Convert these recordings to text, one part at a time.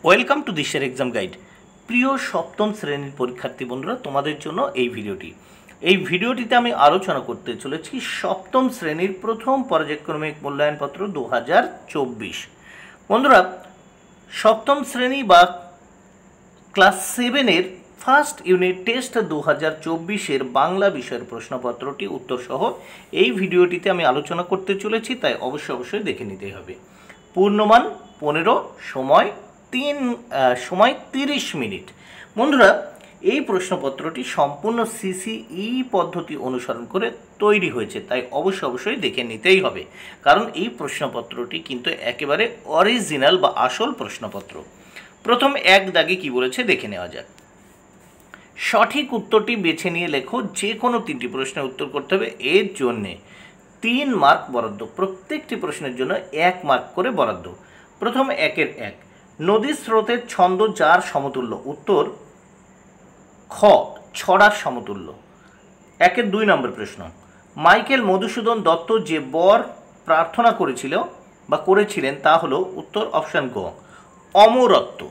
Welcome to দিশের exam guide. প্রিয় সপ্তম শ্রেণীর পরীক্ষার্থী বন্ধুরা, তোমাদের জন্য এই ভিডিওটিতে আমি আলোচনা করতে চলেছি সপ্তম শ্রেণীর প্রথম পর্যায়ক্রমিক মূল্যায়নপত্র 2024। বন্ধুরা, সপ্তম শ্রেণী বা ক্লাস 7-এর ফার্স্ট ইউনিট টেস্ট 2024-এর বাংলা বিষয়ের প্রশ্নপত্রটি উত্তরসহ এই ভিডিওটিতে আমি আলোচনা করতে চলেছি, তাই অবশ্যই দেখে নিতে হবে। পূর্ণমান 15, সময় 30 মিনিট। বন্ধুরা, এই প্রশ্নপত্রটি সম্পূর্ণ সিসিই পদ্ধতি অনুসরণ করে তৈরি হয়েছে, তাই অবশ্যই দেখে নিতেই হবে, কারণ এই প্রশ্নপত্রটি কিন্তু একেবারে অরিজিনাল বা আসল প্রশ্নপত্র। প্রথম এক দাগে কি বলেছে দেখে নেওয়া যাক। সঠিক উত্তরটি বেছে নিয়ে লেখো। যে কোনো 3টি প্রশ্নের উত্তর করতে হবে। এর জন্যে 3 মার্ক বরাদ্দ, প্রত্যেকটি প্রশ্নের জন্য 1 মার্ক করে বরাদ্দ। প্রথম 1-এর 1, নদীর স্রোতের ছন্দ যার সমতুল্য? উত্তর খ, ছড়ার সমতুল্য। 1-এর 2 নম্বর প্রশ্ন, মাইকেল মধুসূদন দত্ত যে বর প্রার্থনা করেছিলেন তা হলো? উত্তর অপশান গ, অমরত্ব।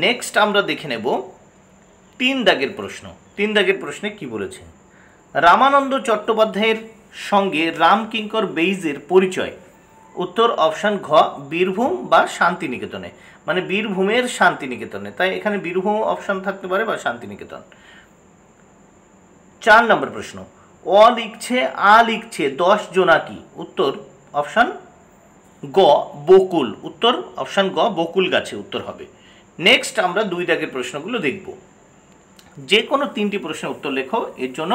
নেক্সট আমরা দেখে নেব 3 দাগের প্রশ্ন। 3 দাগের প্রশ্নে কি বলেছে? রামানন্দ চট্টোপাধ্যায়ের সঙ্গে রামকিঙ্কর বেইজের পরিচয়? উত্তর অপশান ঘ, বীরভূম বা শান্তিনিকেতনে, মানে বীরভূমের শান্তিনিকেতনে, তাই এখানে বীরভূম অপশান থাকতে পারে বা শান্তিনিকেতন। 4 নম্বর প্রশ্ন, অ লিখছে আ লিখছে 10 জোনাকি? উত্তর অপশান গ, বকুল। উত্তর অপশান গ, বকুল গাছে উত্তর হবে। নেক্সট আমরা 2 দাগের প্রশ্নগুলো দেখব। যে কোনো 3টি প্রশ্নের উত্তর লেখো। এর জন্য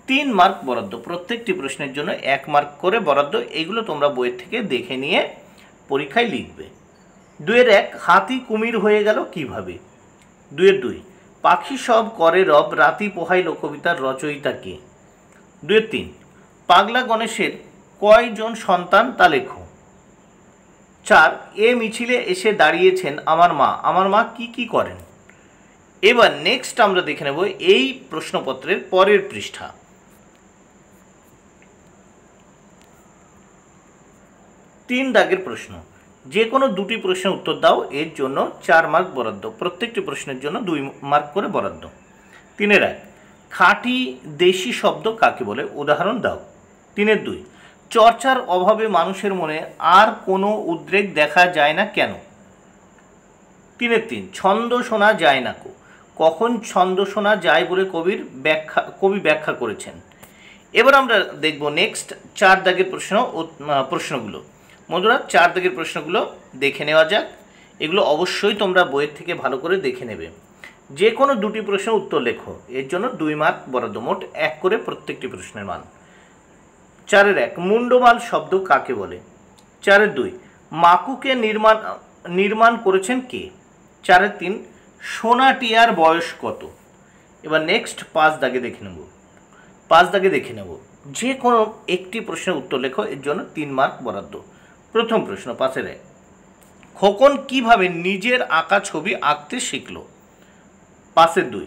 3 মার্ক বরাদ্দ, প্রত্যেকটি প্রশ্নের জন্য 1 মার্ক করে বরাদ্দ। এগুলো তোমরা বইয়ের থেকে দেখে নিয়ে পরীক্ষায় লিখবে। 2-এর 1, হাতি কুমির হয়ে গেল কিভাবে? 2-এর 2, পাখি সব করে রব রাতি পোহাইল কবিতার রচয়িতা কে? 2-এর 3, পাগলা গণেশের কয়জন সন্তান তা লেখো। 4, এ মিছিলে এসে দাঁড়িয়েছেন আমার মা কি করেন? এবার নেক্সট আমরা দেখে নেব এই প্রশ্নপত্রের পরের পৃষ্ঠা। 3 দাগের প্রশ্ন, যে কোনো 2টি প্রশ্নের উত্তর দাও। এর জন্য 4 মার্ক বরাদ্দ, প্রত্যেকটি প্রশ্নের জন্য 2 মার্ক করে বরাদ্দ। 3-এর 1, খাঁটি দেশি শব্দ কাকে বলে? উদাহরণ দাও। 3-এর 2, চর্চার অভাবে মানুষের মনে আর কোনো উদ্রেক দেখা যায় না কেন? 3-এর 3, ছন্দ শোনা যায় না কখন ছন্দ শোনা যায় বলে কবি ব্যাখ্যা করেছেন? এবার আমরা দেখব নেক্সট 4 দাগের প্রশ্নগুলো। বন্ধুরা, 4 দাগের প্রশ্নগুলো দেখে নেওয়া যাক। এগুলো অবশ্যই তোমরা বইয়ের থেকে ভালো করে দেখে নেবে। যে কোনো 2টি প্রশ্নের উত্তর লেখো। এর জন্য 2 মার্ক বরাদ্দ, মোট 1 করে প্রত্যেকটি প্রশ্নের মান। 4-এর 1, মুন্ডমাল শব্দ কাকে বলে? 4-এর 2, মাকুকে নির্মাণ করেছেন কে? 4-এর 3, সোনাটিয়ার বয়স কত? এবার নেক্সট 5 দাগে দেখে নেব। যে কোনো একটি প্রশ্নের উত্তর লেখো। এর জন্য 3 মার্ক বরাদ্দ। প্রথম প্রশ্ন 5-এর 1, খোকন কিভাবে নিজের আঁকা ছবি আঁকতে শিখল? 5-এর 2,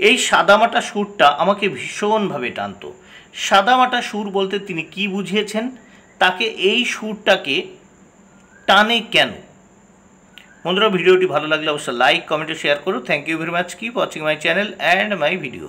এই সাদামাটা সুরটা আমাকে ভীষণভাবে টানত। সাদামাটা সুর বলতে তিনি কি বুঝিয়েছেন? তাকে এই সুরটাকে টানে কেন? বন্ধুরা, ভিডিওটি ভালো লাগলে অবশ্যই লাইক, কমেন্ট ও শেয়ার করো। Thank you very much. Keep watching my channel and my video.